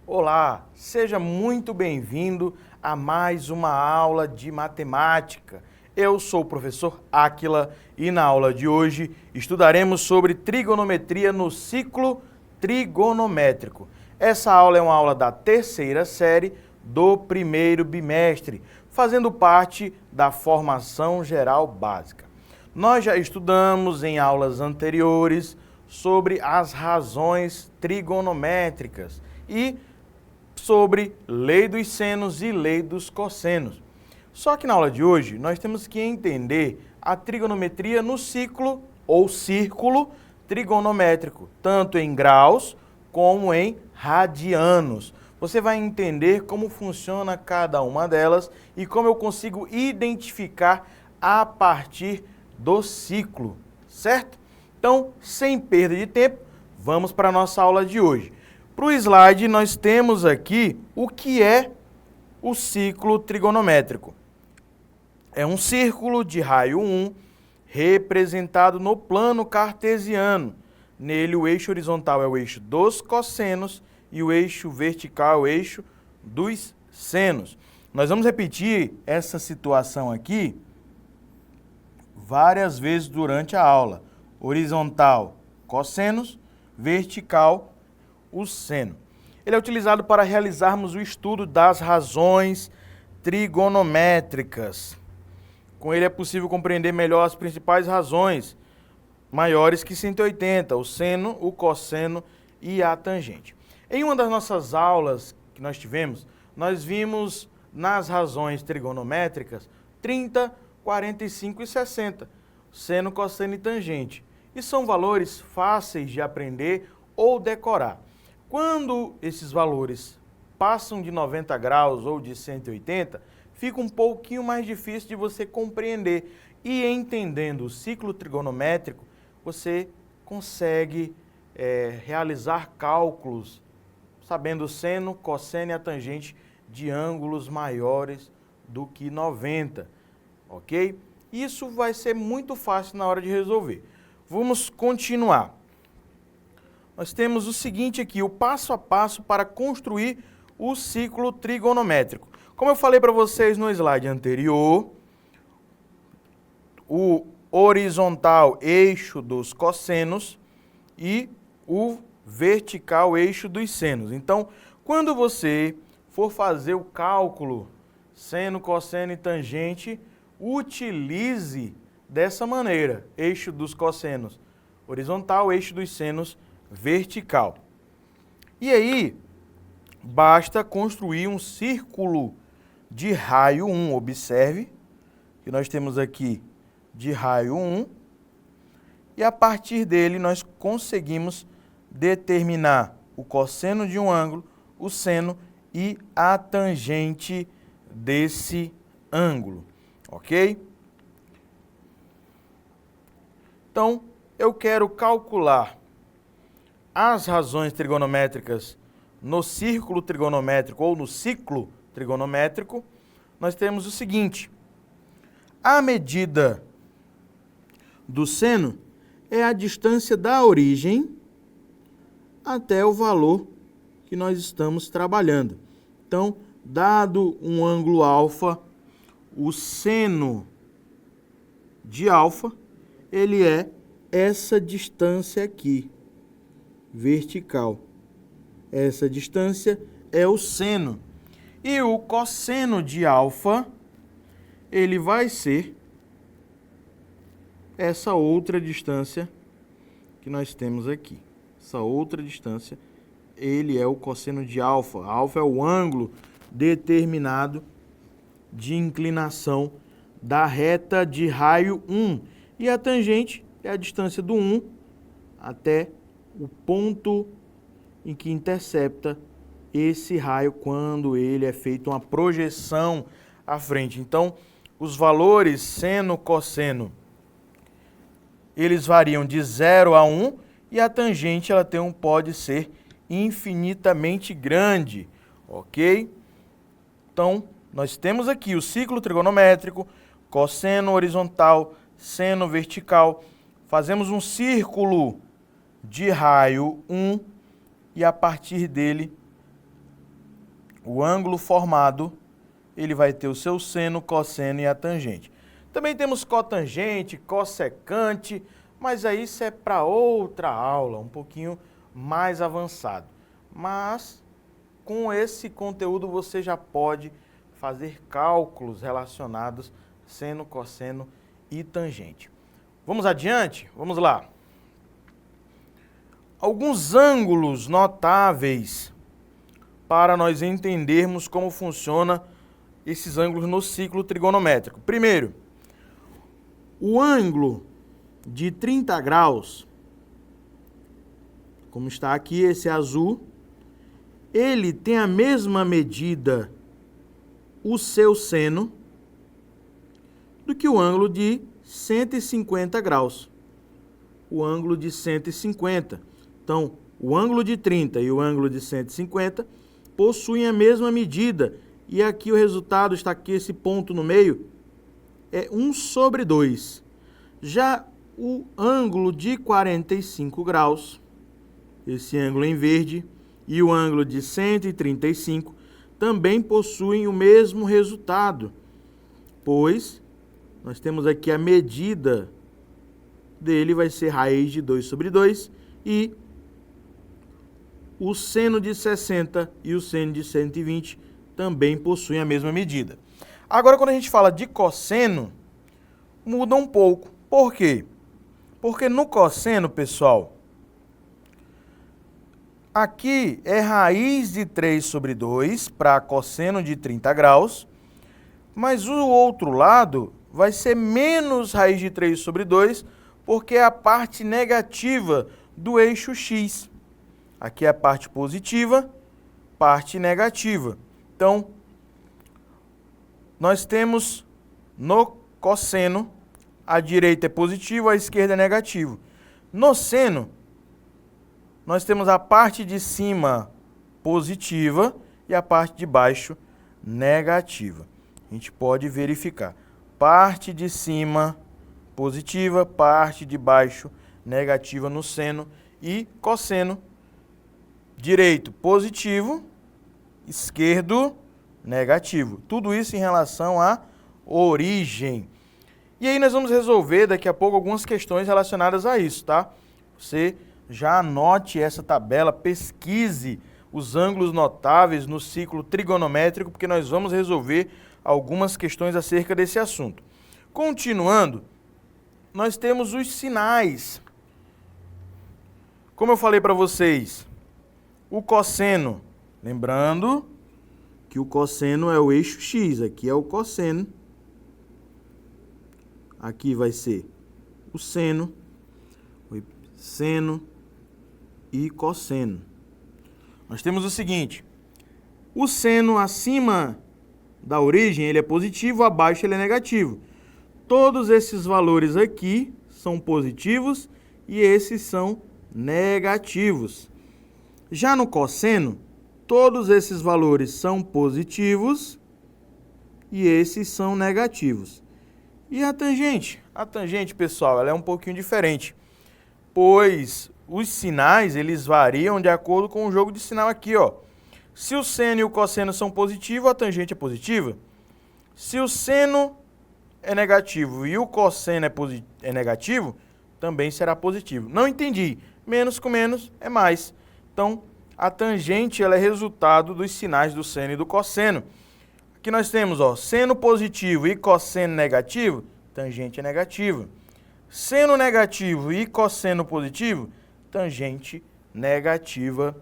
Olá, seja muito bem-vindo a mais uma aula de matemática. Eu sou o professor Áquila e na aula de hoje estudaremos sobre trigonometria no ciclo trigonométrico. Essa aula é uma aula da terceira série do primeiro bimestre, fazendo parte da formação geral básica. Nós já estudamos em aulas anteriores sobre as razões trigonométricas e sobre lei dos senos e lei dos cossenos. Só que na aula de hoje nós temos que entender a trigonometria no ciclo ou círculo trigonométrico, tanto em graus como em radianos. Você vai entender como funciona cada uma delas e como eu consigo identificar a partir do ciclo, certo? Então, sem perda de tempo, vamos para a nossa aula de hoje. Para o slide, nós temos aqui o que é o ciclo trigonométrico. É um círculo de raio 1, representado no plano cartesiano. Nele, o eixo horizontal é o eixo dos cossenos e o eixo vertical é o eixo dos senos. Nós vamos repetir essa situação aqui várias vezes durante a aula. Horizontal, cossenos, vertical, o seno. Ele é utilizado para realizarmos o estudo das razões trigonométricas. Com ele é possível compreender melhor as principais razões maiores que 180, o seno, o cosseno e a tangente. Em uma das nossas aulas que nós tivemos, nós vimos nas razões trigonométricas 30, 45 e 60, seno, cosseno e tangente. E são valores fáceis de aprender ou decorar. Quando esses valores passam de 90 graus ou de 180, fica um pouquinho mais difícil de você compreender. E entendendo o ciclo trigonométrico, você consegue realizar cálculos, sabendo o seno, cosseno e a tangente de ângulos maiores do que 90, ok? Isso vai ser muito fácil na hora de resolver. Vamos continuar. Nós temos o seguinte aqui, o passo a passo para construir o ciclo trigonométrico. Como eu falei para vocês no slide anterior, o horizontal eixo dos cossenos e o vertical eixo dos senos. Então, quando você for fazer o cálculo seno, cosseno e tangente, utilize dessa maneira, eixo dos cossenos horizontal, eixo dos senos vertical. E aí, basta construir um círculo de raio 1. Observe que nós temos aqui de raio 1 e a partir dele nós conseguimos determinar o cosseno de um ângulo, o seno e a tangente desse ângulo, ok? Então, eu quero calcular as razões trigonométricas no círculo trigonométrico ou no ciclo trigonométrico. Nós temos o seguinte: a medida do seno é a distância da origem até o valor que nós estamos trabalhando. Então, dado um ângulo alfa, o seno de alfa, ele é essa distância aqui, vertical. Essa distância é o seno. E o cosseno de alfa, ele vai ser essa outra distância que nós temos aqui. Essa outra distância, ele é o cosseno de alfa. Alfa é o ângulo determinado de inclinação da reta de raio 1. E a tangente é a distância do 1 até o ponto em que intercepta esse raio quando ele é feito uma projeção à frente. Então, os valores seno, cosseno, eles variam de 0 a 1 e a tangente ela pode ser infinitamente grande, ok? Então, nós temos aqui o ciclo trigonométrico, cosseno horizontal, seno vertical. Fazemos um círculo de raio 1 e a partir dele o ângulo formado, ele vai ter o seu seno, cosseno e a tangente. Também temos cotangente, cossecante, mas aí isso é para outra aula, um pouquinho mais avançado. Mas com esse conteúdo você já pode fazer cálculos relacionados seno, cosseno e tangente. Vamos adiante? Vamos lá. Alguns ângulos notáveis para nós entendermos como funciona esses ângulos no ciclo trigonométrico. Primeiro, o ângulo de 30 graus, como está aqui, esse azul, ele tem a mesma medida, o seu seno, do que o ângulo de 150 graus. O ângulo de 150. Então, o ângulo de 30 e o ângulo de 150 possuem a mesma medida. E aqui o resultado está aqui, esse ponto no meio, é 1/2. Já o ângulo de 45 graus, esse ângulo em verde, e o ângulo de 135 também possuem o mesmo resultado, pois nós temos aqui a medida dele vai ser raiz de 2/2 e o seno de 60 e o seno de 120 também possuem a mesma medida. Agora, quando a gente fala de cosseno, muda um pouco. Por quê? Porque no cosseno, pessoal, aqui é raiz de 3/2 para cosseno de 30 graus, mas o outro lado vai ser menos raiz de 3/2, porque é a parte negativa do eixo X. Aqui é a parte positiva, parte negativa. Então, nós temos no cosseno, a direita é positivo, a esquerda é negativo. No seno, nós temos a parte de cima positiva e a parte de baixo negativa. A gente pode verificar. Parte de cima positiva, parte de baixo negativa no seno e cosseno. Direito positivo, esquerdo negativo. Tudo isso em relação à origem. E aí nós vamos resolver daqui a pouco algumas questões relacionadas a isso, tá? Você já anote essa tabela, pesquise os ângulos notáveis no ciclo trigonométrico, porque nós vamos resolver algumas questões acerca desse assunto. Continuando, nós temos os sinais. Como eu falei para vocês, o cosseno, lembrando que o cosseno é o eixo X, aqui é o cosseno, aqui vai ser o seno e cosseno. Nós temos o seguinte, o seno acima da origem ele é positivo, abaixo ele é negativo. Todos esses valores aqui são positivos e esses são negativos. Já no cosseno, todos esses valores são positivos e esses são negativos. E a tangente? A tangente, pessoal, ela é um pouquinho diferente, pois os sinais, eles variam de acordo com o jogo de sinal aqui, ó. Se o seno e o cosseno são positivos, a tangente é positiva. Se o seno é negativo e o cosseno é negativo, também será positivo. Não entendi. Menos com menos é mais. Então, a tangente ela é resultado dos sinais do seno e do cosseno. Aqui nós temos, ó, seno positivo e cosseno negativo, tangente é negativa. Seno negativo e cosseno positivo, tangente negativa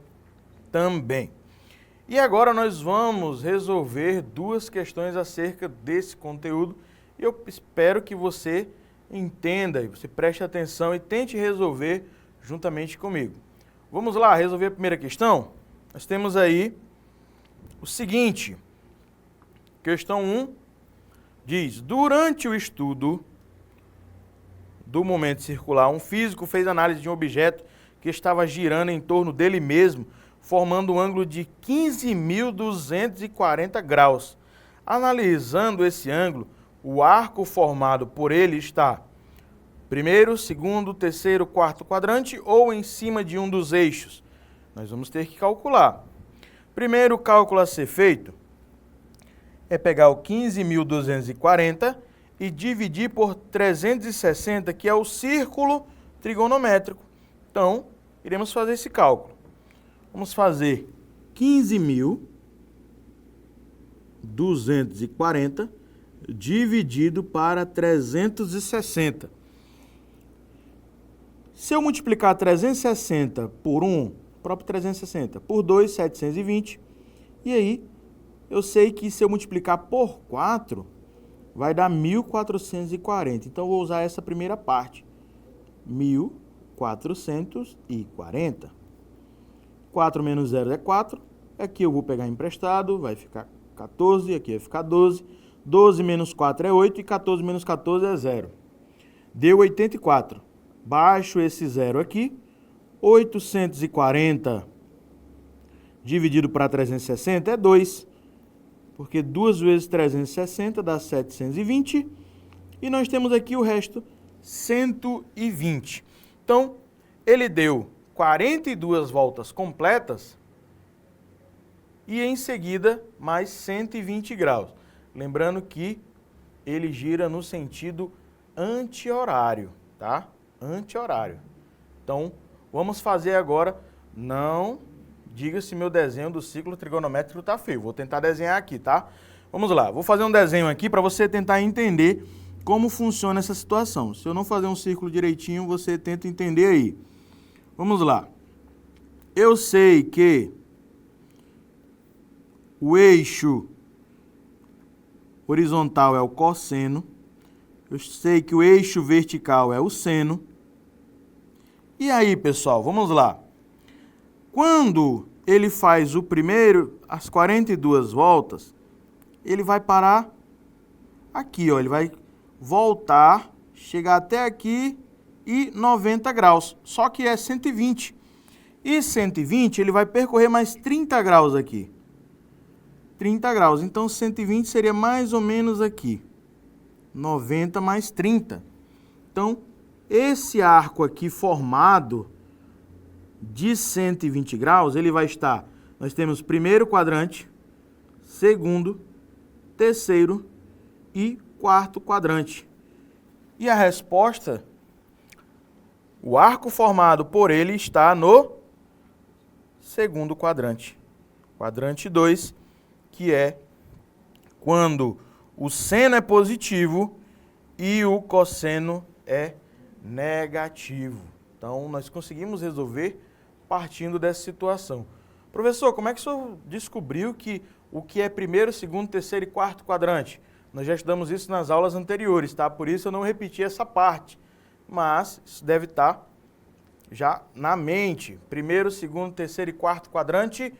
também. E agora nós vamos resolver duas questões acerca desse conteúdo. E eu espero que você entenda, você preste atenção e tente resolver juntamente comigo. Vamos lá, resolver a primeira questão? Nós temos aí o seguinte. Questão 1 diz: durante o estudo do momento circular, um físico fez análise de um objeto que estava girando em torno dele mesmo, formando um ângulo de 15.240 graus. Analisando esse ângulo, o arco formado por ele está primeiro, segundo, terceiro, quarto quadrante ou em cima de um dos eixos? Nós vamos ter que calcular. Primeiro cálculo a ser feito é pegar o 15.240 e dividir por 360, que é o círculo trigonométrico. Então, iremos fazer esse cálculo. Vamos fazer 15.240 dividido para 360. Se eu multiplicar 360 por 1, próprio 360, por 2, 720, e aí eu sei que se eu multiplicar por 4, vai dar 1.440. Então, eu vou usar essa primeira parte. 1.440. 4 menos 0 é 4. Aqui eu vou pegar emprestado, vai ficar 14, aqui vai ficar 12. 12 menos 4 é 8 e 14 menos 14 é 0. Deu 84. Baixo esse 0 aqui. 840 dividido para 360 é 2. Porque 2 vezes 360 dá 720. E nós temos aqui o resto, 120. Então, ele deu 42 voltas completas e em seguida mais 120 graus. Lembrando que ele gira no sentido anti-horário, tá? Anti-horário. Então, vamos fazer agora, não diga se meu desenho do ciclo trigonométrico está feio. Vou tentar desenhar aqui, tá? Vamos lá, vou fazer um desenho aqui para você tentar entender como funciona essa situação. Se eu não fazer um círculo direitinho, você tenta entender aí. Vamos lá. Eu sei que o eixo horizontal é o cosseno. Eu sei que o eixo vertical é o seno. E aí, pessoal, vamos lá. Quando ele faz o primeiro, as 42 voltas, ele vai parar aqui, ó. Ele vai voltar, chegar até aqui e 90 graus. Só que é 120. E 120, ele vai percorrer mais 30 graus aqui. 30 graus. Então, 120 seria mais ou menos aqui. 90 mais 30. Então, esse arco aqui formado de 120 graus, ele vai estar... Nós temos primeiro quadrante, segundo, terceiro e quarto quadrante. E a resposta, o arco formado por ele está no segundo quadrante. Quadrante 2, que é quando o seno é positivo e o cosseno é negativo. Então, nós conseguimos resolver partindo dessa situação. Professor, como é que o senhor descobriu que o que é primeiro, segundo, terceiro e quarto quadrante? Nós já estudamos isso nas aulas anteriores, tá? Por isso eu não repeti essa parte. Mas isso deve estar já na mente. Primeiro, segundo, terceiro e quarto quadrante,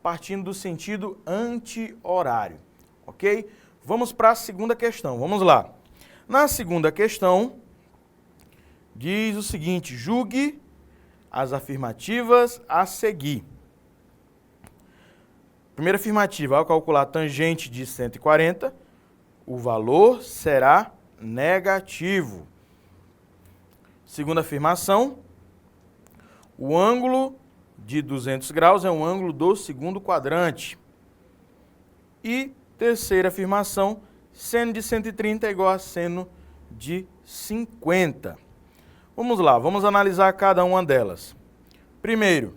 partindo do sentido anti-horário. Ok? Vamos para a segunda questão. Vamos lá. Na segunda questão, diz o seguinte: julgue as afirmativas a seguir. Primeira afirmativa: ao calcular a tangente de 140, o valor será negativo. Segunda afirmação: o ângulo de 200 graus é um ângulo do segundo quadrante. E terceira afirmação: seno de 130 é igual a seno de 50. Vamos lá, vamos analisar cada uma delas. Primeiro,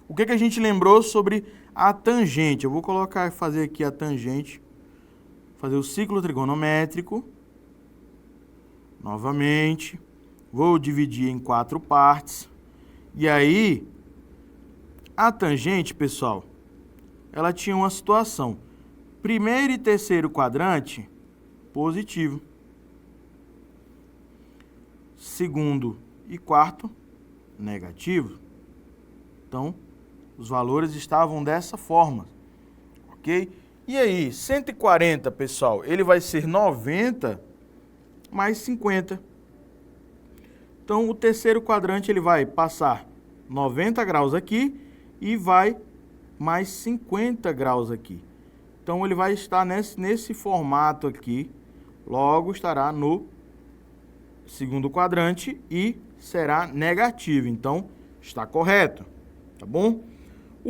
o que a gente lembrou sobre a tangente? Eu vou fazer aqui a tangente, fazer o ciclo trigonométrico. Novamente, vou dividir em 4 partes. E aí, a tangente, pessoal, ela tinha uma situação. Primeiro e terceiro quadrante, positivo. Segundo e quarto, negativo. Então, os valores estavam dessa forma, ok? E aí, 140, pessoal, ele vai ser 90 mais 50. Então, o terceiro quadrante, ele vai passar 90 graus aqui e vai mais 50 graus aqui. Então, ele vai estar nesse formato aqui, logo estará no segundo quadrante e será negativo. Então, está correto, tá bom?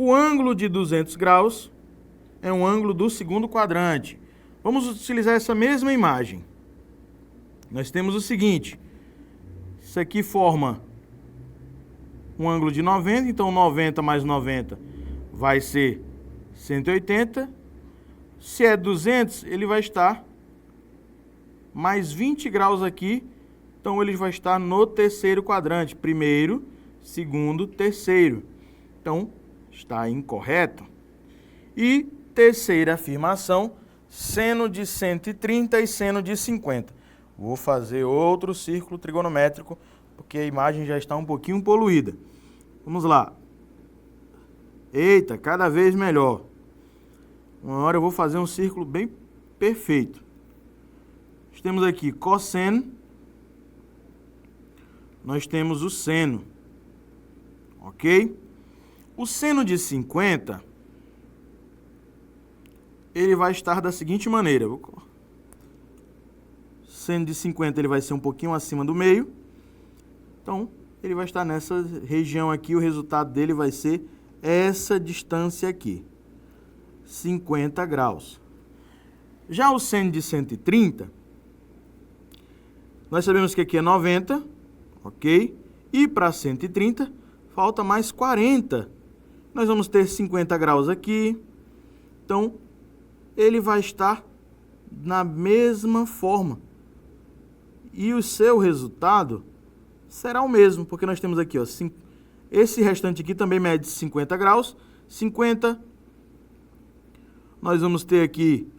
O ângulo de 200 graus é um ângulo do segundo quadrante. Vamos utilizar essa mesma imagem. Nós temos o seguinte, isso aqui forma um ângulo de 90, então 90 mais 90 vai ser 180. Se é 200, ele vai estar mais 20 graus aqui, então ele vai estar no terceiro quadrante, primeiro, segundo, terceiro. Então, está incorreto. E terceira afirmação, seno de 130 e seno de 50. Vou fazer outro círculo trigonométrico, porque a imagem já está um pouquinho poluída. Vamos lá. Eita, cada vez melhor. Uma hora eu vou fazer um círculo bem perfeito. Nós temos aqui cosseno. Nós temos o seno. Ok? O seno de 50, ele vai estar da seguinte maneira. Seno de 50 ele vai ser um pouquinho acima do meio. Então, ele vai estar nessa região aqui. O resultado dele vai ser essa distância aqui. 50 graus. Já o seno de 130, nós sabemos que aqui é 90, ok? E para 130, falta mais 40. Nós vamos ter 50 graus aqui. Então, ele vai estar na mesma forma. E o seu resultado será o mesmo, porque nós temos aqui, ó, esse restante aqui também mede 50 graus. 50, nós vamos ter aqui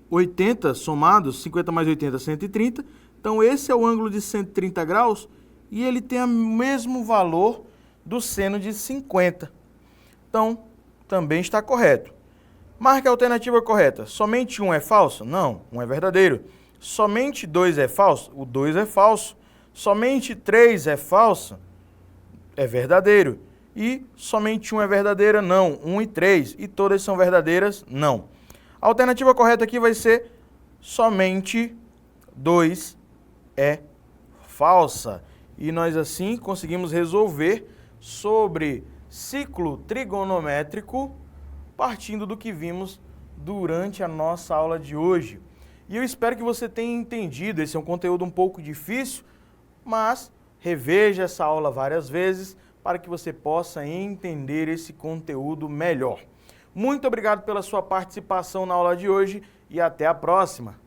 80 somados, 50 mais 80, 130. Então, esse é o ângulo de 130 graus e ele tem o mesmo valor do seno de 50. Então, também está correto. Marque a alternativa correta. Somente um é falso? Não, um é verdadeiro. Somente 2 é falso? O 2 é falso. Somente 3 é falso? É verdadeiro. E somente 1 é verdadeira? Não. 1 e 3. E todas são verdadeiras? Não. A alternativa correta aqui vai ser somente 2 é falsa. E nós assim conseguimos resolver sobre ciclo trigonométrico partindo do que vimos durante a nossa aula de hoje. E eu espero que você tenha entendido. Esse é um conteúdo um pouco difícil, mas reveja essa aula várias vezes para que você possa entender esse conteúdo melhor. Muito obrigado pela sua participação na aula de hoje e até a próxima!